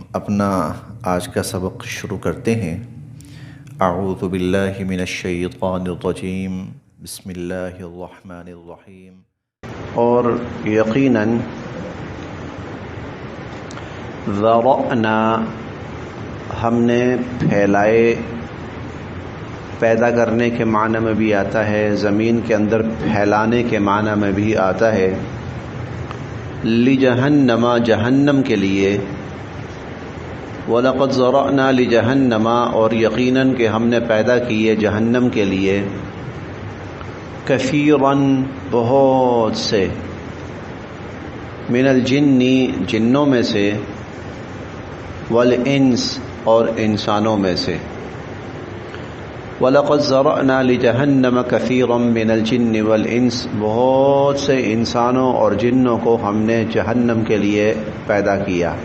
اپنا آج کا سبق شروع کرتے ہیں۔ اعوذ باللہ من الشیطان الرجیم، بسم اللہ الرحمن الرحیم۔ اور یقیناً ذرأنا ہم نے پھیلائے، پیدا کرنے کے معنی میں بھی آتا ہے، زمین کے اندر پھیلانے کے معنی میں بھی آتا ہے، لجہنم جہنم کے لیے، وَلَقَدْ ذَرَأْنَا لِجَهَنَّمَ اور یقیناً کہ ہم نے پیدا کیے جہنم کے لیے، کثیراً بہت سے، من الجن جنوں میں سے، والانس اور انسانوں میں سے۔ وَلَقَدْ ذَرَأْنَا لِجَهَنَّمَ كَثِيرًا مِنَ الْجِنِّ وَالْإِنسِ بہت سے انسانوں اور جنوں کو ہم نے جہنم کے لیے پیدا کیا۔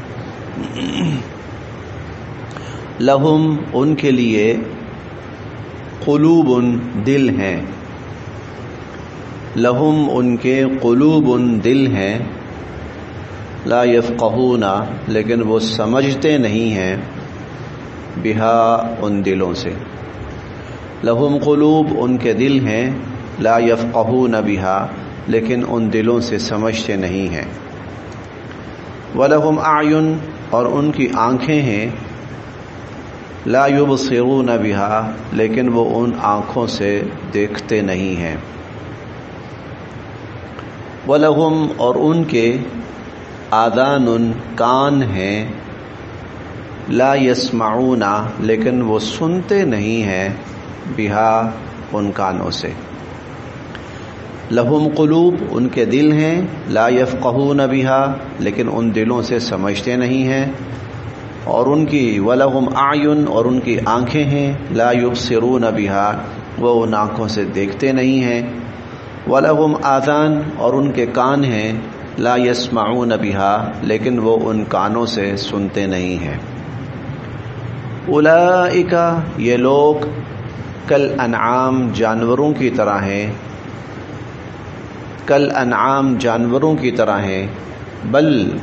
لہم ان کے لیے، قلوب دل ہیں، لہم ان کے قلوب دل ہیں، لا یفقہون لیکن وہ سمجھتے نہیں ہیں، بہا ان دلوں سے۔ لہم قلوب ان کے دل ہیں، لا یفقہون بہا لیکن ان دلوں سے سمجھتے نہیں ہیں۔ ولہم اعین اور ان کی آنکھیں ہیں، لا یبصرون بہا لیکن وہ ان آنکھوں سے دیکھتے نہیں ہیں۔ ولہم اور ان کے آذان کان ہیں، لا یسمعون لیکن وہ سنتے نہیں ہیں، بہا ان کانوں سے۔ لہم قلوب ان کے دل ہیں، لا یفقہون بہا لیکن ان دلوں سے سمجھتے نہیں ہیں، اور ان کی وَلَهُمْ أَعْيُنٌ اور ان کی آنکھیں ہیں، لا يبصرون بها وہ ان آنکھوں سے دیکھتے نہیں ہیں، وَلَهُمْ آذان اور ان کے کان ہیں، لا يسمعون بها لیکن وہ ان کانوں سے سنتے نہیں ہیں۔ اولئک یہ لوگ، کالانعام جانوروں کی طرح ہیں، کالانعام جانوروں کی طرح ہیں،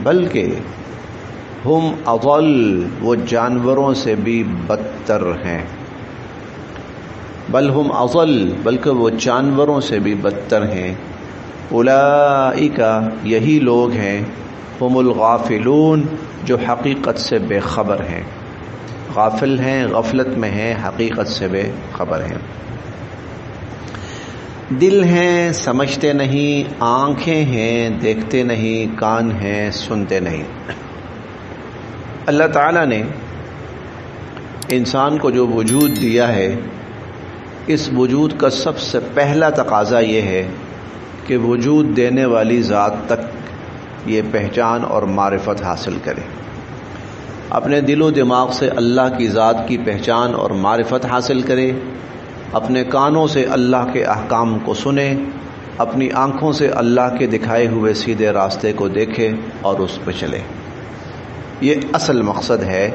بلکہ ہم اضل وہ جانوروں سے بھی بدتر ہیں، بل ہم اضل بلکہ وہ جانوروں سے بھی بدتر ہیں۔ اولئک یہی لوگ ہیں، ہم الغافلون جو حقیقت سے بے خبر ہیں، غافل ہیں، غفلت میں ہیں، حقیقت سے بے خبر ہیں۔ دل ہیں سمجھتے نہیں، آنکھیں ہیں دیکھتے نہیں، کان ہیں سنتے نہیں۔ اللہ تعالیٰ نے انسان کو جو وجود دیا ہے، اس وجود کا سب سے پہلا تقاضا یہ ہے کہ وجود دینے والی ذات تک یہ پہچان اور معرفت حاصل کرے، اپنے دل و دماغ سے اللہ کی ذات کی پہچان اور معرفت حاصل کرے، اپنے کانوں سے اللہ کے احکام کو سنے، اپنی آنکھوں سے اللہ کے دکھائے ہوئے سیدھے راستے کو دیکھے اور اس پہ چلے۔ یہ اصل مقصد ہے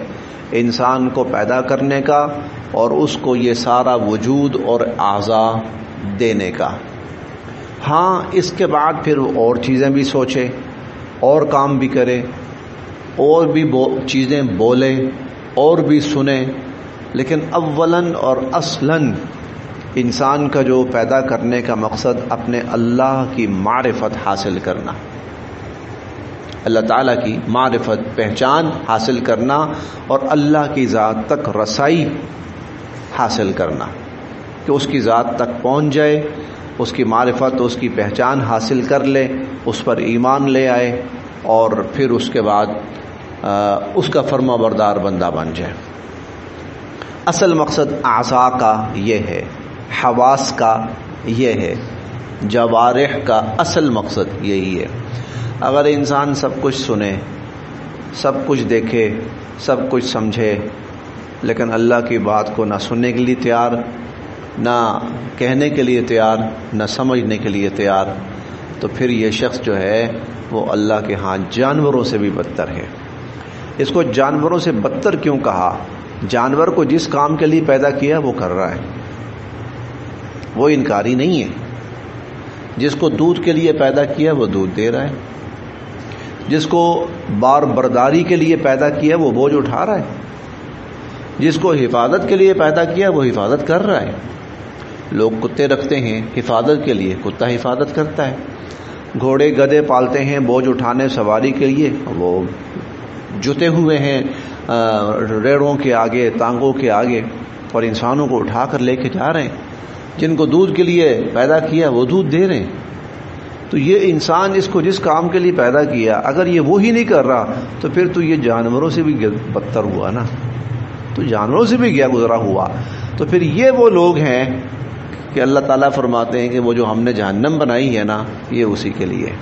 انسان کو پیدا کرنے کا اور اس کو یہ سارا وجود اور اعضاء دینے کا۔ ہاں، اس کے بعد پھر وہ اور چیزیں بھی سوچے، اور کام بھی کرے، اور بھی چیزیں بولے، اور بھی سنے، لیکن اولاً اور اصلاً انسان کا جو پیدا کرنے کا مقصد اپنے اللہ کی معرفت حاصل کرنا، اللہ تعالیٰ کی معرفت پہچان حاصل کرنا اور اللہ کی ذات تک رسائی حاصل کرنا، کہ اس کی ذات تک پہنچ جائے، اس کی معرفت، اس کی پہچان حاصل کر لے، اس پر ایمان لے آئے، اور پھر اس کے بعد اس کا فرما بردار بندہ بن جائے۔ اصل مقصد اعضاء کا یہ ہے، حواس کا یہ ہے، جوارح کا اصل مقصد یہی ہے۔ اگر انسان سب کچھ سنے، سب کچھ دیکھے، سب کچھ سمجھے، لیکن اللہ کی بات کو نہ سننے کے لیے تیار، نہ کہنے کے لیے تیار، نہ سمجھنے کے لیے تیار، تو پھر یہ شخص جو ہے وہ اللہ کے ہاں جانوروں سے بھی بدتر ہے۔ اس کو جانوروں سے بدتر کیوں کہا؟ جانور کو جس کام کے لیے پیدا کیا وہ کر رہا ہے، وہ انکاری نہیں ہے۔ جس کو دودھ کے لیے پیدا کیا وہ دودھ دے رہا ہے، جس کو بار برداری کے لیے پیدا کیا وہ بوجھ اٹھا رہا ہے، جس کو حفاظت کے لیے پیدا کیا وہ حفاظت کر رہا ہے۔ لوگ کتے رکھتے ہیں حفاظت کے لیے، کتا حفاظت کرتا ہے۔ گھوڑے گدھے پالتے ہیں بوجھ اٹھانے سواری کے لیے، وہ جتے ہوئے ہیں ریڑوں کے آگے، ٹانگوں کے آگے، اور انسانوں کو اٹھا کر لے کے جا رہے ہیں۔ جن کو دودھ کے لیے پیدا کیا وہ دودھ دے رہے ہیں۔ تو یہ انسان اس کو جس کام کے لیے پیدا کیا اگر یہ وہی نہیں کر رہا تو پھر تو یہ جانوروں سے بھی بدتر ہوا نا، تو جانوروں سے بھی کیا گزرا ہوا۔ تو پھر یہ وہ لوگ ہیں کہ اللہ تعالیٰ فرماتے ہیں کہ وہ جو ہم نے جہنم بنائی ہے نا یہ اسی کے لیے،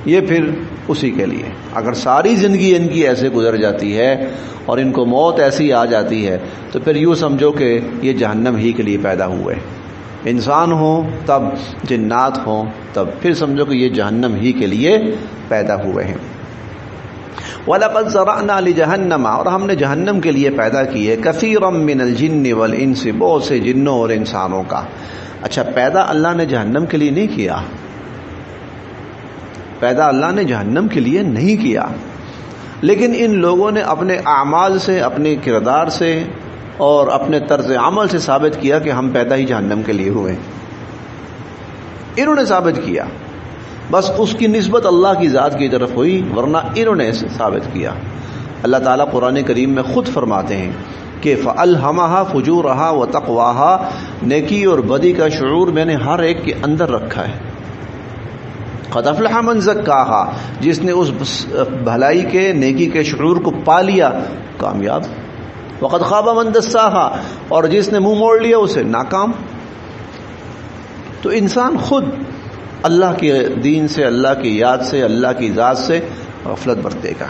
یہ پھر اسی کے لیے۔ اگر ساری زندگی ان کی ایسے گزر جاتی ہے اور ان کو موت ایسی آ جاتی ہے تو پھر یوں سمجھو کہ یہ جہنم ہی کے لیے پیدا ہوئے، انسان ہوں تب، جنات ہوں تب، پھر سمجھو کہ یہ جہنم ہی کے لیے پیدا ہوئے ہیں۔ وَلَقَدْ ذَرَأْنَا لِجَهَنَّمَ، اور ہم نے جہنم کے لیے پیدا کیے كَثِيرًا مِّنَ الْجِنِّ وَالْإِنسِ، بہت سے جنوں اور انسانوں کا۔ اچھا، پیدا اللہ نے جہنم کے لیے نہیں کیا، پیدا اللہ نے جہنم کے لیے نہیں کیا، لیکن ان لوگوں نے اپنے اعمال سے، اپنے کردار سے اور اپنے طرز عمل سے ثابت کیا کہ ہم پیدا ہی جہنم کے لیے ہوئے، انہوں نے ثابت کیا، بس اس کی نسبت اللہ کی ذات کی طرف ہوئی، ورنہ انہوں نے اسے ثابت کیا۔ اللہ تعالیٰ قرآن کریم میں خود فرماتے ہیں کہ فَأَلْهَمَهَا فُجُورَهَا وَتَقْوَاهَا، نیکی اور بدی کا شعور میں نے ہر ایک کے اندر رکھا ہے۔ قَدْ أَفْلَحَ مَنْ زَكَّاهَا، جس نے اس بھلائی کے، نیکی کے شعور کو پا لیا کامیاب، وَقَدْ خَابَ مَنْ دَسَّاهَا، اور جس نے منہ موڑ لیا اسے ناکام۔ تو انسان خود اللہ کے دین سے، اللہ کی یاد سے، اللہ کی ذات سے غفلت برتے گا۔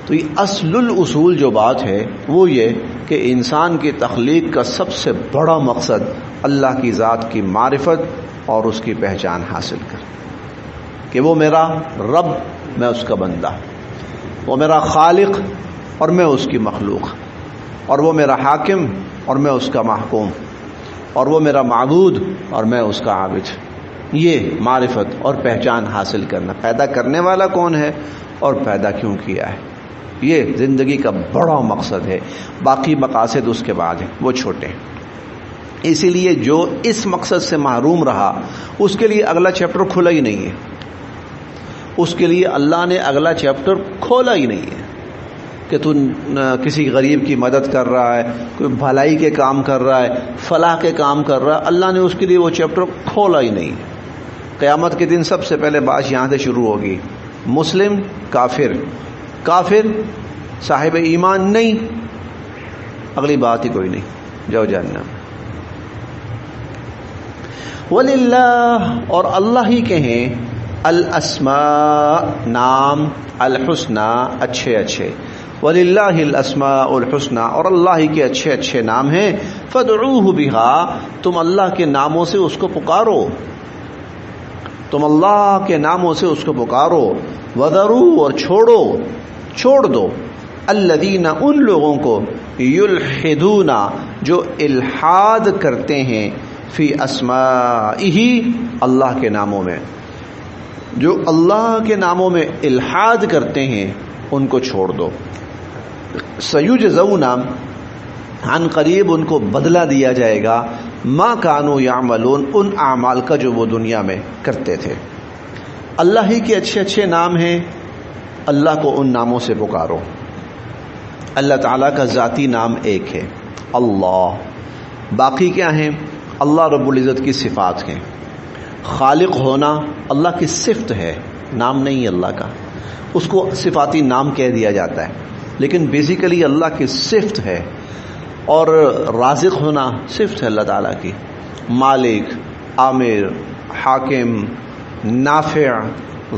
تو یہ اصل الاصول جو بات ہے وہ یہ کہ انسان کی تخلیق کا سب سے بڑا مقصد اللہ کی ذات کی معرفت اور اس کی پہچان حاصل کر، کہ وہ میرا رب، میں اس کا بندہ، وہ میرا خالق اور میں اس کی مخلوق، اور وہ میرا حاکم اور میں اس کا محکوم، اور وہ میرا معبود اور میں اس کا عابد۔ یہ معرفت اور پہچان حاصل کرنا، پیدا کرنے والا کون ہے اور پیدا کیوں کیا ہے، یہ زندگی کا بڑا مقصد ہے۔ باقی مقاصد اس کے بعد ہیں، وہ چھوٹے ہیں۔ اسی لیے جو اس مقصد سے محروم رہا اس کے لیے اگلا چیپٹر کھلا ہی نہیں ہے، اس کے لیے اللہ نے اگلا چیپٹر کھولا ہی نہیں ہے کہ تو کسی غریب کی مدد کر رہا ہے، کوئی بھلائی کے کام کر رہا ہے، فلاح کے کام کر رہا ہے، اللہ نے اس کے لیے وہ چیپٹر کھولا ہی نہیں ہے۔ قیامت کے دن سب سے پہلے بات یہاں سے شروع ہوگی، مسلم کافر، کافر صاحب ایمان نہیں، اگلی بات ہی کوئی نہیں، جاؤ جہنم۔ وَلِلَّهِ، اور اللہ ہی کے ہیں، الاسماء نام، الحسنى اچھے اچھے، وَلِلَّهِ الْأَسْمَاءُ الْحُسْنَى، اور اللہ ہی کے اچھے اچھے نام ہیں، فَادْعُوهُ بِهَا، تم اللہ کے ناموں سے اس کو پکارو، تم اللہ کے ناموں سے اس کو پکارو، وَذَرُوا، اور چھوڑ دو، الَّذِينَ، ان لوگوں کو، يُلْحِدُونَ، جو الحاد کرتے ہیں، فی اسمائہ، اللہ کے ناموں میں، جو اللہ کے ناموں میں الحاد کرتے ہیں ان کو چھوڑ دو۔ سیجزون، عن قریب ان کو بدلہ دیا جائے گا، ما کانوا یعملون، ان اعمال کا جو وہ دنیا میں کرتے تھے۔ اللہ ہی کے اچھے اچھے نام ہیں، اللہ کو ان ناموں سے پکارو۔ اللہ تعالیٰ کا ذاتی نام ایک ہے، اللہ، باقی کیا ہیں؟ اللہ رب العزت کی صفات ہیں۔ خالق ہونا اللہ کی صفت ہے، نام نہیں اللہ کا، اس کو صفاتی نام کہہ دیا جاتا ہے، لیکن بیسیکلی اللہ کی صفت ہے۔ اور رازق ہونا صفت ہے اللہ تعالیٰ کی، مالک، عامر، حاکم، نافع،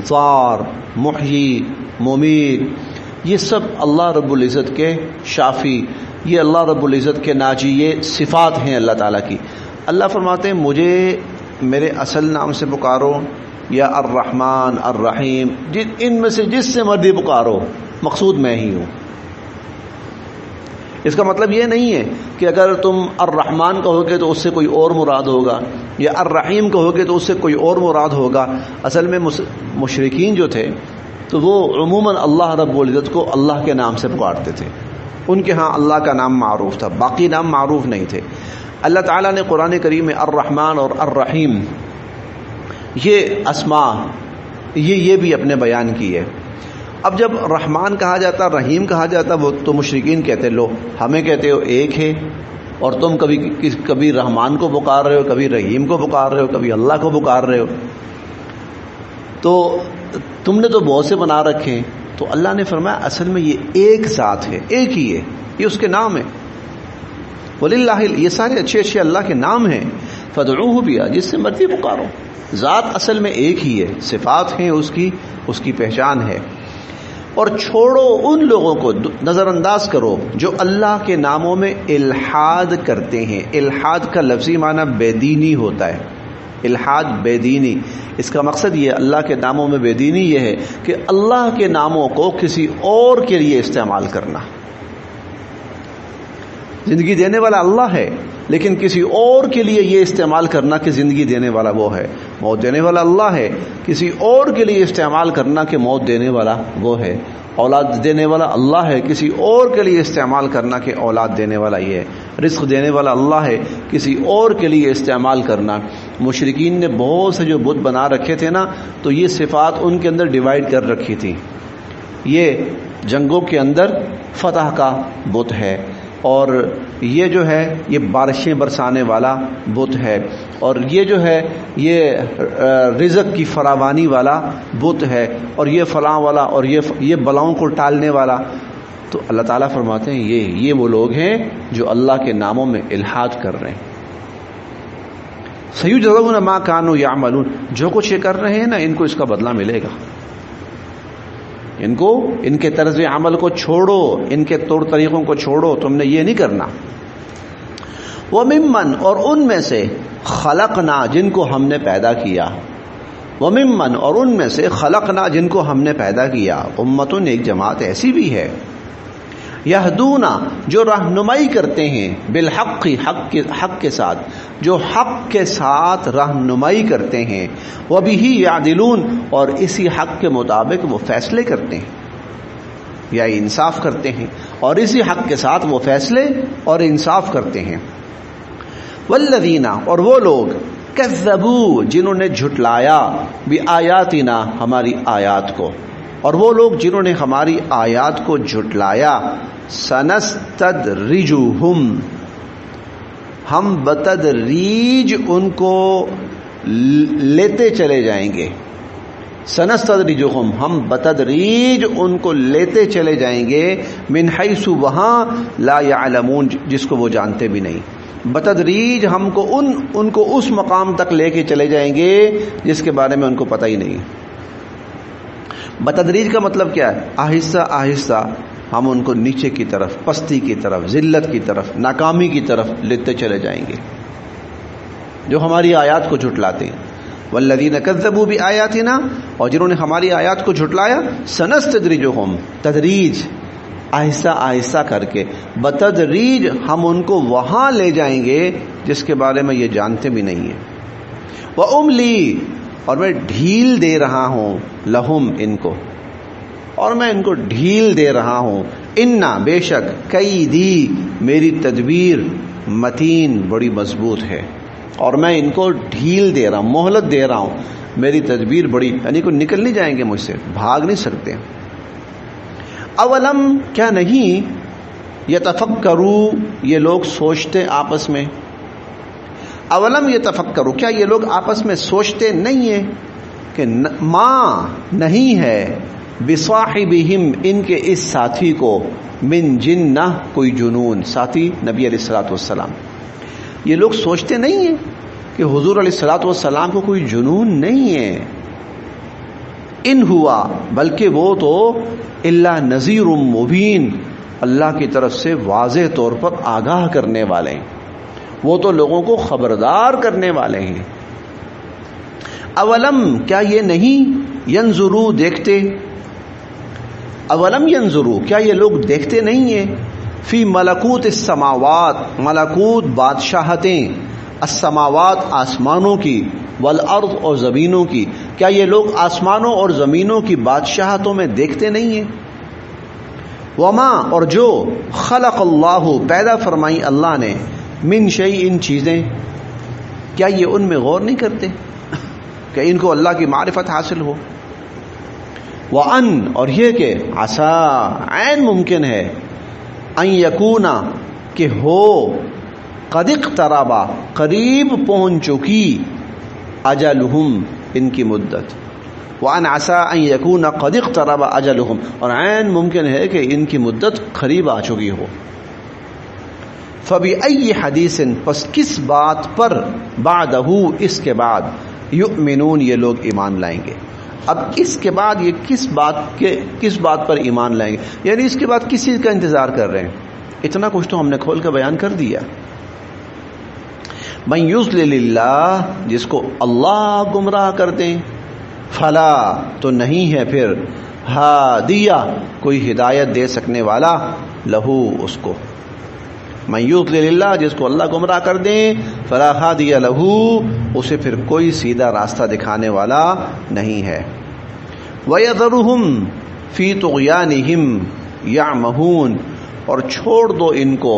ضار، محیی، ممیت، یہ سب اللہ رب العزت کے شافی، یہ اللہ رب العزت کے ناجی، یہ صفات ہیں اللہ تعالیٰ کی۔ اللہ فرماتے ہیں مجھے میرے اصل نام سے پکارو یا الرحمن الرحیم، ان میں سے جس سے مرضی پکارو، مقصود میں ہی ہوں۔ اس کا مطلب یہ نہیں ہے کہ اگر تم الرحمن کہو گے تو اس سے کوئی اور مراد ہوگا، یا الرحیم کہو گے تو اس سے کوئی اور مراد ہوگا۔ اصل میں مشرکین جو تھے تو وہ عموماً اللہ رب العزت کو اللہ کے نام سے پکارتے تھے، ان کے ہاں اللہ کا نام معروف تھا، باقی نام معروف نہیں تھے۔ اللہ تعالیٰ نے قرآن کریم میں الرحمن اور الرحیم یہ اسماء یہ بھی اپنے بیان کی ہے۔ اب جب رحمان کہا جاتا، رحیم کہا جاتا، وہ تو مشرکین کہتے لو ہمیں کہتے ہو ایک ہے، اور تم کبھی رحمان کو پکار رہے ہو، کبھی رحیم کو پکار رہے ہو، کبھی اللہ کو پکار رہے ہو، تو تم نے تو بہت سے بنا رکھے ہیں۔ تو اللہ نے فرمایا اصل میں یہ ایک ذات ہے، ایک ہی ہے، یہ اس کے نام ہے۔ وَلِلَّهِ یہ سارے اچھے اچھے اللہ کے نام ہیں، فَادْعُوهُ بِهَا جس سے مرضی پکارو۔ ذات اصل میں ایک ہی ہے، صفات ہیں اس کی پہچان ہے۔ اور چھوڑو ان لوگوں کو، نظر انداز کرو جو اللہ کے ناموں میں الحاد کرتے ہیں۔ الحاد کا لفظی معنی بے دینی ہوتا ہے، الحاد بے دینی۔ اس کا مقصد یہ اللہ کے ناموں میں بے دینی یہ ہے کہ اللہ کے ناموں کو کسی اور کے لیے استعمال کرنا۔ زندگی دینے والا اللہ ہے، لیکن کسی اور کے لیے یہ استعمال کرنا کہ زندگی دینے والا وہ ہے، موت دینے والا اللہ ہے، کسی اور کے لیے استعمال کرنا کہ موت دینے والا وہ ہے، اولاد دینے والا اللہ ہے، کسی اور کے لیے استعمال کرنا کہ اولاد دینے والا یہ ہے، رزق دینے والا اللہ ہے، کسی اور کے لیے استعمال کرنا۔ مشرکین نے بہت سے جو بت بنا رکھے تھے نا، تو یہ صفات ان کے اندر ڈیوائیڈ کر رکھی تھی۔ یہ جنگوں کے اندر فتح کا بت ہے، اور یہ جو ہے یہ بارشیں برسانے والا بت ہے، اور یہ جو ہے یہ رزق کی فراوانی والا بت ہے، اور یہ فلاں والا، اور یہ بلاؤں کو ٹالنے والا۔ تو اللہ تعالیٰ فرماتے ہیں یہ وہ لوگ ہیں جو اللہ کے ناموں میں الحاد کر رہے ہیں۔ سَيُجْزَوْنَ مَا كَانُوا يَعْمَلُونَ جو کچھ یہ کر رہے ہیں نا، ان کو اس کا بدلہ ملے گا۔ ان کے طرز عمل کو چھوڑو، ان کے طور طریقوں کو چھوڑو، تم نے یہ نہیں کرنا۔ وَمِمَّنْ اور ان میں سے خلقنا جن کو ہم نے پیدا کیا، وَمِمَّنْ اور ان میں سے خلقنا جن کو ہم نے پیدا کیا، امتن ایک جماعت ایسی بھی ہے، یہدونا جو رہنمائی کرتے ہیں، بالحق حق کے ساتھ، جو حق کے ساتھ رہنمائی کرتے ہیں، وبہ یعدلون اور اسی حق کے مطابق وہ فیصلے کرتے ہیں یا انصاف کرتے ہیں، اور اسی حق کے ساتھ وہ فیصلے اور انصاف کرتے ہیں۔ والذین اور وہ لوگ کذبوا جنہوں نے جھٹلایا بآیاتنا ہماری آیات کو، اور وہ لوگ جنہوں نے ہماری آیات کو جھٹلایا، سنستدرجہم ہم بتدریج ان کو لیتے چلے جائیں گے، سنستدرجہم ہم بتدریج ان کو لیتے چلے جائیں گے، من حیث وہاں لا یعلمون جس کو وہ جانتے بھی نہیں۔ بتدریج ہم کو ان کو اس مقام تک لے کے چلے جائیں گے جس کے بارے میں ان کو پتہ ہی نہیں۔ بتدریج کا مطلب کیا ہے؟ آہستہ آہستہ ہم ان کو نیچے کی طرف، پستی کی طرف، ذلت کی طرف، ناکامی کی طرف لیتے چلے جائیں گے جو ہماری آیات کو جھٹلاتے ہیں۔ والذین کذبوا بآیاتنا اور جنہوں نے ہماری آیات کو جھٹلایا، سنستدرجہم تدریج آہستہ آہستہ کر کے، بتدریج ہم ان کو وہاں لے جائیں گے جس کے بارے میں یہ جانتے بھی نہیں ہیں۔ وَأُمْلِي اور میں ڈھیل دے رہا ہوں، لہم ان کو، اور میں ان کو ڈھیل دے رہا ہوں، انا بے شک کیدی میری تدبیر متین بڑی مضبوط ہے، اور میں ان کو ڈھیل دے رہا ہوں، مہلت دے رہا ہوں، میری تدبیر بڑی، یعنی کو نکل نہیں جائیں گے مجھ سے، بھاگ نہیں سکتے۔ اولم کیا نہیں یتفکروا یہ لوگ سوچتے آپس میں، اولم یتفکروا کیا یہ لوگ آپس میں سوچتے نہیں ہیں کہ ماں نہیں ہے بصاحبہم ان کے اس ساتھی کو من جنہ کوئی جنون، ساتھی نبی علیہ الصلوۃ والسلام، یہ لوگ سوچتے نہیں ہیں کہ حضور علیہ الصلوۃ والسلام کو کوئی جنون نہیں ہے۔ ان ہوا بلکہ وہ تو الا نذیر مبین اللہ کی طرف سے واضح طور پر آگاہ کرنے والے ہیں، وہ تو لوگوں کو خبردار کرنے والے ہیں۔ اولم کیا یہ نہیں ینظروا دیکھتے، اولم ینظروا کیا یہ لوگ دیکھتے نہیں ہیں فی ملکوت السماوات، ملکوت بادشاہتیں، السماوات آسمانوں کی، والارض اور زمینوں کی، کیا یہ لوگ آسمانوں اور زمینوں کی بادشاہتوں میں دیکھتے نہیں ہیں؟ وما اور جو خلق اللہ پیدا فرمائی اللہ نے، من شیء ان چیزیں، کیا یہ ان میں غور نہیں کرتے کہ ان کو اللہ کی معرفت حاصل ہو؟ وَأَن اور یہ کہ عَسَىٰ عین ممکن ہے، ان یکونا کہ ہو، قد اقترب قریب پہنچ چکی، اجلہم ان کی مدت، وَأَنْ عَسَىٰ أَنْ يَكُونَ قَدِ اقْتَرَبَ أَجَلُهُمْ اور عین ممکن ہے کہ ان کی مدت قریب آ چکی ہو۔ فَبِأَيِّ حَدِيثٍ پس کس بات پر، بعدہ اس کے بعد، یؤمنون یہ لوگ ایمان لائیں گے۔ اب اس کے بعد یہ کس بات پر ایمان لائیں گے، یعنی اس کے بعد کس چیز کا انتظار کر رہے ہیں؟ اتنا کچھ تو ہم نے کھول کے بیان کر دیا۔ من یضلل اللہ جس کو اللہ گمراہ کر دیں، فلا تو نہیں ہے پھر، ہادیہ کوئی ہدایت دے سکنے والا، لہو اس کو، من یضلل اللہ جس کو اللہ گمراہ کر دیں، فلا ہادیہ لہو اسے پھر کوئی سیدھا راستہ دکھانے والا نہیں ہے۔ وَيَذَرُهُمْ فِي طُغْيَانِهِمْ يَعْمَهُونَ اور چھوڑ دو ان کو،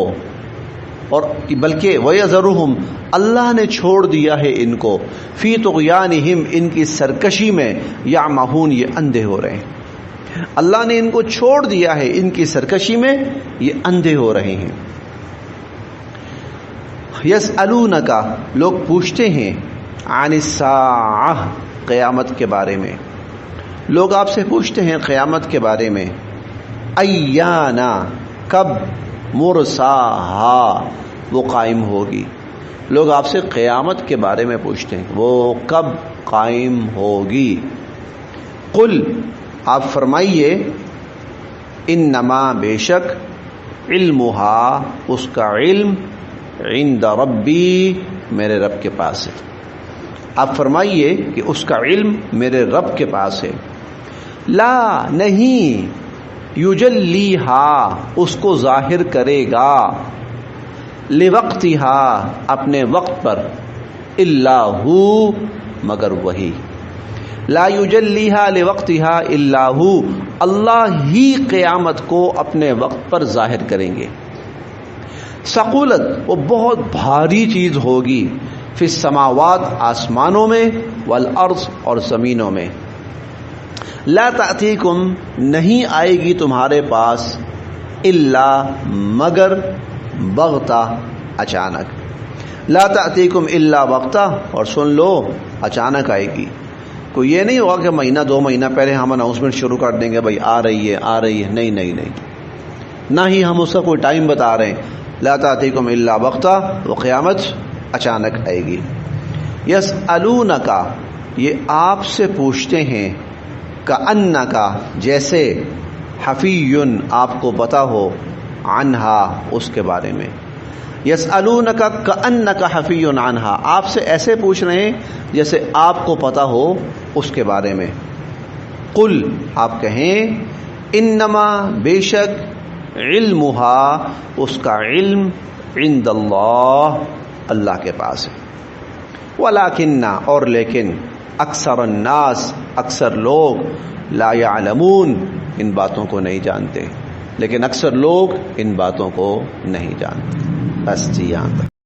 اور بلکہ وَيَذَرُهُمْ اللہ نے چھوڑ دیا ہے ان کو، فی طغیانہم ان کی سرکشی میں، یعمہون یہ اندھے ہو رہے ہیں، اللہ نے ان کو چھوڑ دیا ہے ان کی سرکشی میں، یہ اندھے ہو رہے ہیں۔ یسألونک لوگ پوچھتے ہیں، عن الساعہ قیامت کے بارے میں، لوگ آپ سے پوچھتے ہیں قیامت کے بارے میں، ایانا کب، مرساہا وہ قائم ہوگی، لوگ آپ سے قیامت کے بارے میں پوچھتے ہیں وہ کب قائم ہوگی۔ قل آپ فرمائیے، انما بے شک، علمہا اس کا علم، عند ربی میرے رب کے پاس ہے، آپ فرمائیے کہ اس کا علم میرے رب کے پاس ہے، لا نہیں، یجلیہا اس کو ظاہر کرے گا، لوقتہا اپنے وقت پر، الا ہو مگر وہی، لا یجلیہا لوقتہا الا ہو اللہ ہی قیامت کو اپنے وقت پر ظاہر کریں گے۔ ثقولت وہ بہت بھاری چیز ہوگی، فی السماوات آسمانوں میں، والارض اور زمینوں میں، لا تأتیکم نہیں آئے گی تمہارے پاس، الا مگر، بغتہ اچانک، لا تأتیکم الا بغتہ اور سن لو اچانک آئے گی، کوئی یہ نہیں ہوگا کہ مہینہ دو مہینہ پہلے ہم اناؤنسمنٹ شروع کر دیں گے بھائی آ رہی ہے آ رہی ہے، نہیں نہیں نہیں، نہ ہی ہم اس کا کوئی ٹائم بتا رہے ہیں، لا تأتیکم الا بغتہ وہ قیامت اچانک آئے گی۔ یسألونک یہ آپ سے پوچھتے ہیں، کأنک جیسے، حفی آپ کو پتہ ہو، عنہا اس کے بارے میں، یسألونک کأنک حفی عنہا آپ سے ایسے پوچھ رہے ہیں جیسے آپ کو پتہ ہو اس کے بارے میں۔ قل آپ کہیں، انما بے شک، علمہا اس کا علم، عند اللہ اللہ کے پاس ہے، ولیکن اور لیکن، اکثر الناس اکثر لوگ، لا یعلمون ان باتوں کو نہیں جانتے، لیکن اکثر لوگ ان باتوں کو نہیں جانتے۔ بس جی یہاں تک۔